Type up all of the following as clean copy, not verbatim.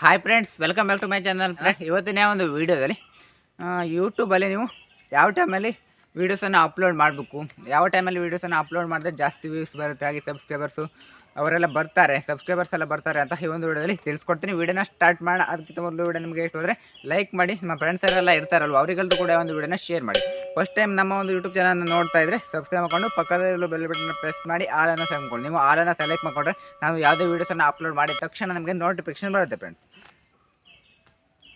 Hi friends, welcome back to my channel. ಇವತ್ತಿನ ಒಂದು ವೀಡಿಯೋದಲ್ಲಿ ಯೂಟ್ಯೂಬಲ್ಲಿ ನೀವು ಯಾವ ಟೈಮಲ್ಲಿ ವೀಡಿಯೋಸನ್ನು ಅಪ್ಲೋಡ್ ಮಾಡಬೇಕು, ಯಾವ ಟೈಮಲ್ಲಿ ವೀಡಿಯೋಸನ್ನು ಅಪ್ಲೋಡ್ ಮಾಡಿದ್ರೆ ಜಾಸ್ತಿ ವ್ಯೂಸ್ ಬರುತ್ತೆ, ಹಾಗೆ ಸಬ್ಸ್ಕ್ರೈಬರ್ಸು ಅವರೆಲ್ಲ ಬರ್ತಾರೆ, ಸಬ್ಸ್ಕ್ರೈಬರ್ಸ್ ಎಲ್ಲ ಬರ್ತಾರೆ ಅಂತ ಈ ಒಂದು ವಿಡಿಯೋದಲ್ಲಿ ತಿಳಿಸ್ಕೊಡ್ತೀನಿ. ವೀಡಿಯೋನ ಸ್ಟಾರ್ಟ್ ಮಾಡೋಣ. ಅದಕ್ಕಿಂತ ಮೊದಲು ವಿಡಿಯೋ ನಿಮಗೆ ಇಷ್ಟ ಹೋದರೆ ಲೈಕ್ ಮಾಡಿ, ನಿಮ್ಮ ಫ್ರೆಂಡ್ಸ್ ಎಲ್ಲ ಇರ್ತಾರಲ್ವ ಅವರಿಗೆಲ್ಲರೂ ಕೂಡ ಒಂದು ವಿಡಿಯೋನ ಶೇರ್ ಮಾಡಿ. ಫಸ್ಟ್ ಟೈಮ್ ನಮ್ಮ ಒಂದು ಯೂಟ್ಯೂಬ್ ಚಾನಲ್ನ ನೋಡ್ತಾ ಇದ್ದರೆ ಸಬ್ಸ್ಕ್ರೈಬ್ ಮಾಡ್ಕೊಂಡು ಪಕ್ಕದಲ್ಲಿರೋ ಬೆಲ್ ಬಟನ್ ಪ್ರೆಸ್ ಮಾಡಿ ಆಲನ್ನು ಸೆಲೆಕ್ಟ್ ಮಾಡ್ಕೊಂಡು, ನೀವು ಆಲನ್ನು ಸೆಲೆಕ್ಟ್ ಮಾಡಿಕೊಂಡ್ರೆ ನಾವು ಯಾವುದೇ ವೀಡಿಯೋಸನ್ನು ಅಪ್ಲೋಡ್ ಮಾಡಿದ ತಕ್ಷಣ ನಮಗೆ ನೋಟಿಫಿಕೇಶನ್ ಬರುತ್ತೆ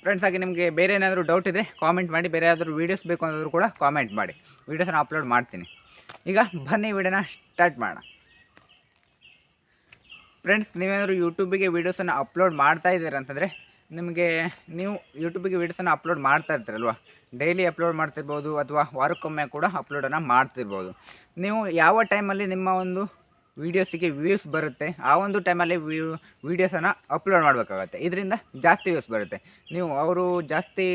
ಫ್ರೆಂಡ್ಸ್. ಹಾಗೆ ನಿಮಗೆ ಬೇರೆ ಏನಾದರೂ ಡೌಟ್ ಇದ್ದರೆ ಕಾಮೆಂಟ್ ಮಾಡಿ, ಬೇರೆ ಯಾವ್ದಾದ್ರು ವೀಡಿಯೋಸ್ ಬೇಕು ಅನ್ನೋದ್ರು ಕೂಡ ಕಾಮೆಂಟ್ ಮಾಡಿ, ವೀಡಿಯೋಸನ್ನು ಅಪ್ಲೋಡ್ ಮಾಡ್ತೀನಿ. ಈಗ ಬನ್ನಿ ವಿಡಿಯೋನ ಸ್ಟಾರ್ಟ್ ಮಾಡೋಣ. ಫ್ರೆಂಡ್ಸ್, ನೀವೇನಾದರೂ ಯೂಟ್ಯೂಬಿಗೆ ವೀಡಿಯೋಸನ್ನು ಅಪ್ಲೋಡ್ ಮಾಡ್ತಾ ಇದ್ದೀರ ಅಂತಂದರೆ ನೀವು ಯೂಟ್ಯೂಬಿಗೆ ವೀಡಿಯೋಸನ್ನು ಅಪ್ಲೋಡ್ ಮಾಡ್ತಾ ಇರ್ತೀರಲ್ವ, ಡೈಲಿ ಅಪ್ಲೋಡ್ ಮಾಡ್ತಿರ್ಬೋದು ಅಥವಾ ವಾರಕ್ಕೊಮ್ಮೆ ಕೂಡ ಅಪ್ಲೋಡನ್ನು ಮಾಡ್ತಿರ್ಬೋದು. ನೀವು ಯಾವ ಟೈಮಲ್ಲಿ ನಿಮ್ಮ ಒಂದು ವೀಡಿಯೋಸಿಗೆ ವ್ಯೂಸ್ ಬರುತ್ತೆ ಆ ಒಂದು ಟೈಮಲ್ಲಿ ವೀಡಿಯೋಸನ್ನು ಅಪ್ಲೋಡ್ ಮಾಡಬೇಕಾಗತ್ತೆ. ಇದರಿಂದ ಜಾಸ್ತಿ ವ್ಯೂಸ್ ಬರುತ್ತೆ. ನೀವು ಅವರು ಜಾಸ್ತಿ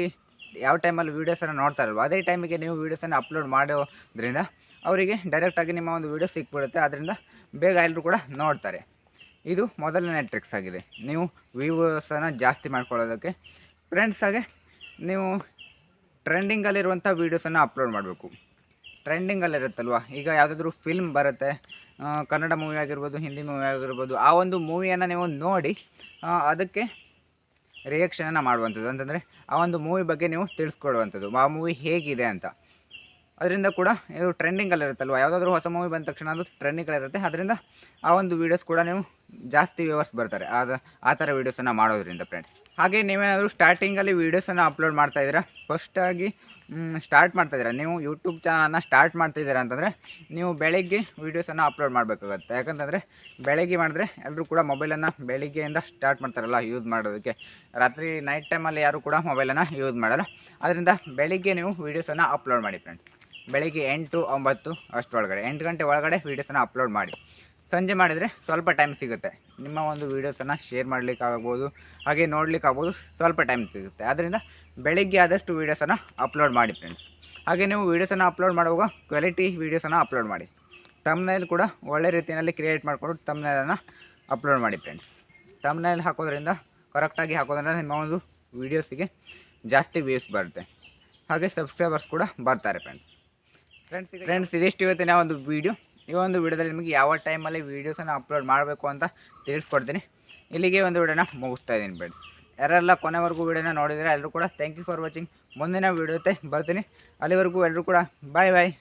ಯಾವ ಟೈಮಲ್ಲಿ ವೀಡಿಯೋಸನ್ನು ನೋಡ್ತಾರಲ್ವ ಅದೇ ಟೈಮಿಗೆ ನೀವು ವೀಡಿಯೋಸನ್ನು ಅಪ್ಲೋಡ್ ಮಾಡೋದ್ರಿಂದ ಅವರಿಗೆ ಡೈರೆಕ್ಟಾಗಿ ನಿಮ್ಮ ಒಂದು ವೀಡಿಯೋ ಸಿಕ್ಬಿಡುತ್ತೆ. ಅದರಿಂದ ಬೇಗ ಎಲ್ಲರೂ ಕೂಡ ನೋಡ್ತಾರೆ. ಇದು ಮೊದಲನೇ ಟ್ರಿಕ್ಸ್ ಆಗಿದೆ ನೀವು ವ್ಯೂವರ್ಸನ್ನು ಜಾಸ್ತಿ ಮಾಡ್ಕೊಳ್ಳೋದಕ್ಕೆ ಫ್ರೆಂಡ್ಸ್. ಹಾಗೆ ನೀವು ಟ್ರೆಂಡಿಂಗಲ್ಲಿರುವಂಥ ವೀಡಿಯೋಸನ್ನು ಅಪ್ಲೋಡ್ ಮಾಡಬೇಕು. ಟ್ರೆಂಡಿಂಗಲ್ಲಿರುತ್ತಲ್ವ, ಈಗ ಯಾವುದಾದ್ರೂ ಫಿಲ್ಮ್ ಬರುತ್ತೆ, ಕನ್ನಡ ಮೂವಿ ಆಗಿರ್ಬೋದು, ಹಿಂದಿ ಮೂವಿ ಆಗಿರ್ಬೋದು, ಆ ಒಂದು ಮೂವಿಯನ್ನು ನೀವು ನೋಡಿ ಅದಕ್ಕೆ ರಿಯಾಕ್ಷನನ್ನು ಮಾಡುವಂಥದ್ದು. ಅಂತಂದರೆ ಆ ಒಂದು ಮೂವಿ ಬಗ್ಗೆ ನೀವು ತಿಳಿಸ್ಕೊಡುವಂಥದ್ದು, ಆ ಮೂವಿ ಹೇಗಿದೆ ಅಂತ. ಅದರಿಂದ ಕೂಡ ಇದು ಟ್ರೆಂಡಿಂಗಲ್ಲಿರುತ್ತಲ್ವ, ಯಾವುದಾದ್ರೂ ಹೊಸ ಮೂವಿ ಬಂದ ತಕ್ಷಣ ಅದು ಟ್ರೆಂಡಿಂಗಲ್ಲಿರುತ್ತೆ. ಅದರಿಂದ ಆ ಒಂದು ವೀಡಿಯೋಸ್ ಕೂಡ ನೀವು ಜಾಸ್ತಿ ವ್ಯೂವರ್ಸ್ ಬರ್ತಾರೆ ಆ ಥರ ವೀಡಿಯೋಸನ್ನು ಮಾಡೋದ್ರಿಂದ ಫ್ರೆಂಡ್ಸ್. ಹಾಗೆ ನೀವೇನಾದರೂ ಸ್ಟಾರ್ಟಿಂಗಲ್ಲಿ ವೀಡಿಯೋಸನ್ನು ಅಪ್ಲೋಡ್ ಮಾಡ್ತಾಯಿದ್ದೀರಾ, ಫಸ್ಟಾಗಿ ಸ್ಟಾರ್ಟ್ ಮಾಡ್ತಾಯಿದ್ದೀರಾ, ನೀವು ಯೂಟ್ಯೂಬ್ ಚಾನಲ್ನ ಸ್ಟಾರ್ಟ್ ಮಾಡ್ತಿದ್ದೀರಾ ಅಂತಂದರೆ ನೀವು ಬೆಳಗ್ಗೆ ವೀಡಿಯೋಸನ್ನು ಅಪ್ಲೋಡ್ ಮಾಡಬೇಕಾಗತ್ತೆ. ಯಾಕಂತಂದರೆ ಬೆಳಗ್ಗೆ ಮಾಡಿದ್ರೆ ಎಲ್ಲರೂ ಕೂಡ ಮೊಬೈಲನ್ನು ಬೆಳಿಗ್ಗೆಯಿಂದ ಸ್ಟಾರ್ಟ್ ಮಾಡ್ತಾರಲ್ಲ ಯೂಸ್ ಮಾಡೋದಕ್ಕೆ. ರಾತ್ರಿ ನೈಟ್ ಟೈಮಲ್ಲಿ ಯಾರೂ ಕೂಡ ಮೊಬೈಲನ್ನು ಯೂಸ್ ಮಾಡಲ್ಲ. ಅದರಿಂದ ಬೆಳಿಗ್ಗೆ ನೀವು ವೀಡಿಯೋಸನ್ನು ಅಪ್ಲೋಡ್ ಮಾಡಿ ಫ್ರೆಂಡ್ಸ್. ಬೆಳಿಗ್ಗೆ 8, 9 ಅಷ್ಟರೊಳಗಡೆ, 8 ಗಂಟೆ ಒಳಗಡೆ ವೀಡಿಯೋಸನ್ನು ಅಪ್ಲೋಡ್ ಮಾಡಿ. ಸಂಜೆ ಮಾಡಿದರೆ ಸ್ವಲ್ಪ ಟೈಮ್ ಸಿಗುತ್ತೆ, ನಿಮ್ಮ ಒಂದು ವೀಡಿಯೋಸನ್ನು ಶೇರ್ ಮಾಡಲಿಕ್ಕಾಗ್ಬೋದು, ಹಾಗೆ ನೋಡಲಿಕ್ಕಾಗ್ಬೋದು, ಸ್ವಲ್ಪ ಟೈಮ್ ಸಿಗುತ್ತೆ. ಆದ್ದರಿಂದ ಬೆಳಿಗ್ಗೆ ಆದಷ್ಟು ವೀಡಿಯೋಸನ್ನು ಅಪ್ಲೋಡ್ ಮಾಡಿ ಫ್ರೆಂಡ್ಸ್. ಹಾಗೆ ನೀವು ವೀಡಿಯೋಸನ್ನು ಅಪ್ಲೋಡ್ ಮಾಡುವಾಗ ಕ್ವಾಲಿಟಿ ವೀಡಿಯೋಸನ್ನು ಅಪ್ಲೋಡ್ ಮಾಡಿ. ತಮ್ನೈಲ್ ಕೂಡ ಒಳ್ಳೆ ರೀತಿಯಲ್ಲಿ ಕ್ರಿಯೇಟ್ ಮಾಡಿಕೊಂಡು ತಮ್ನೈಲನ್ನು ಅಪ್ಲೋಡ್ ಮಾಡಿ ಫ್ರೆಂಡ್ಸ್. ತಮ್ನೈಲ್ ಹಾಕೋದ್ರಿಂದ ಕರೆಕ್ಟಾಗಿ ಹಾಕೋದ್ರಿಂದ ನಿಮ್ಮ ಒಂದು ವೀಡಿಯೋಸಿಗೆ ಜಾಸ್ತಿ ವ್ಯೂಸ್ ಬರುತ್ತೆ, ಹಾಗೆ ಸಬ್ಸ್ಕ್ರೈಬರ್ಸ್ ಕೂಡ ಬರ್ತಾರೆ ಫ್ರೆಂಡ್ಸ್. ಇದಿಷ್ಟು ಇವತ್ತಿನ ಒಂದು ವೀಡಿಯೋ. ಈ ಒಂದು ವೀಡಿಯೋದಲ್ಲಿ ನಿಮಗೆ ಯಾವ ಟೈಮಲ್ಲಿ ವೀಡಿಯೋಸನ್ನು ಅಪ್ಲೋಡ್ ಮಾಡಬೇಕು ಅಂತ ತಿಳಿಸ್ಕೊಡ್ತೀನಿ. ಇಲ್ಲಿಗೆ ಒಂದು ವೀಡಿಯೋನ ಮುಗಿಸ್ತಾ ಇದ್ದೀನಿ ಫ್ರೆಂಡ್ಸ್. ಯಾರೆಲ್ಲ ಕೊನೆವರೆಗೂ ವೀಡಿಯೋನ ನೋಡಿದರೆ ಎಲ್ಲರೂ ಕೂಡ ಥ್ಯಾಂಕ್ ಯು ಫಾರ್ ವಾಚಿಂಗ್. ಮುಂದಿನ ವೀಡಿಯೋ ಜೊತೆ ಬರ್ತೀನಿ. ಅಲ್ಲಿವರೆಗೂ ಎಲ್ಲರೂ ಕೂಡ ಬಾಯ್.